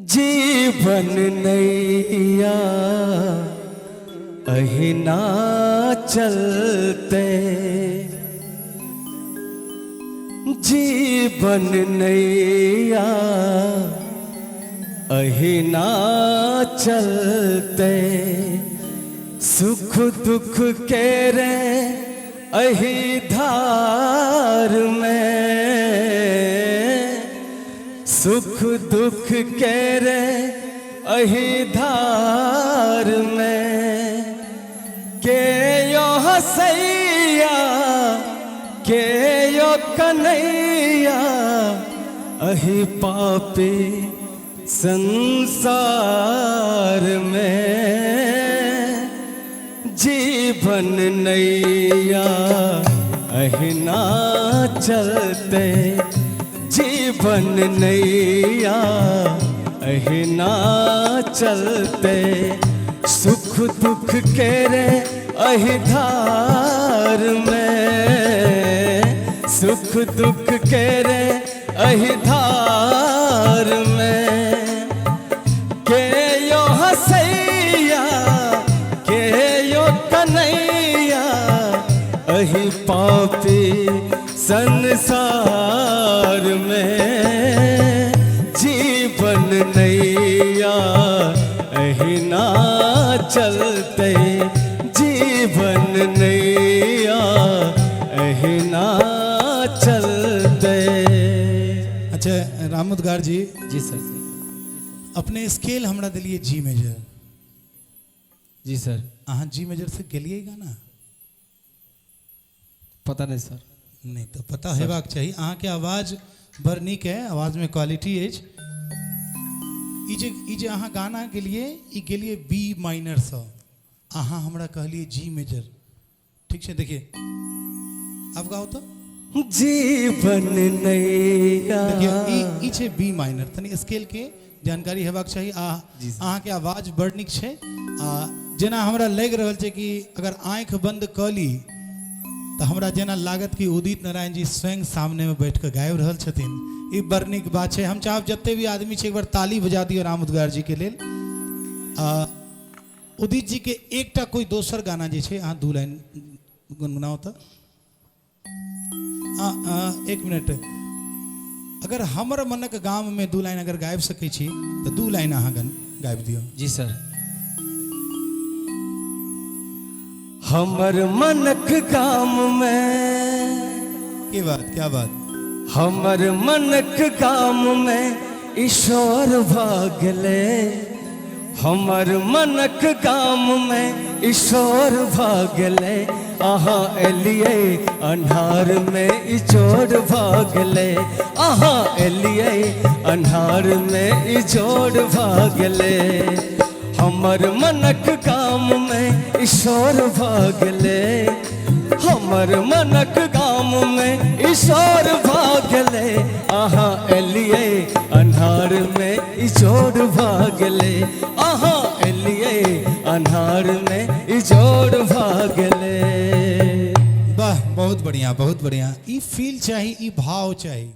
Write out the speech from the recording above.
जीवन नैया अहिना चलते, जीवन नैया अहिना चलते, सुख दुख के रे अहि धार में, सुख दुख के रे अहि धार में, के यो हसैया के यो कन्हैया अहि पापी संसार में, जीवन नैया अहिना चलते, जीवन नैया अहिना चलते, सुख दुख के रे अहि धार में, सुख दुख के रे अहि धार में, के यो हसैया के यो कन्हैया अहि पापी संसार में, जीवन नैया अहिना चलते, जीवन नैया अहिना चलते। अच्छा रामुदगार जी। जी सर। अपने स्केल हमरा दिलिए जी मेजर। जी सर। अहाँ जी मेजर से गेलिएगा ना? पता नहीं सर। नहीं तो पता हेबाक चाहिए। अहाँ के आवाज बड़ नीक है, आवाज में क्वालिटी है। ई जे अहाँ गाना गेलिए बी माइनर से, अहाँ हमरा कहलिए जी मेजर। ठीक है, देखिए अब गाओ तो। जीवन नैया देखिए ई छे बी माइनर, तनी स्केल के जानकारी हेबाक चाहिए। अहाँ के आवाज बड़ नीक छे। जेना हमरा लग रहल छे कि अगर आँख बंद क ली तो हमरा जेना लागत कि उदित नारायण जी स्वयं सामने में बैठ कर गायब रहल छथिन। ई बड़ नीक बात है। हम चाहब जत्ते भी आदमी छे एक बार ताली बजा दियो रामुदगार जी के लेल। उदित जी के एकटा कोई दोसर गाना जे छे अहाँ दू लाइन गुनगुनाओ तो। एक मिनट, अगर हमर मनक गाम में दू लाइन अगर गायब सकै छी तो दू लाइन अहाँ गायब दियो। जी सर। हमर मनक गाम में, क्या बात क्या बात, हमर मनक गाम में ईश्वर भागले, हमर मनक गाम में ईश्वर भागले, अहाँ एलिए अन्हार में इजोड़ भागले, अहाँ एलिए अन्हार में इजोड़ भागले, हमर मनक गाम में ईश्वर भागले, हमर मनक गाम में ईश्वर भागले, अहाँ एलिए अन्हार में इजोड़ भागले, अहाँ एलिए अन्हार में इजोड़ भागले। वाह, बहुत बढ़िया बहुत बढ़िया। ई फील चाहिए, ई भाव चाहिए।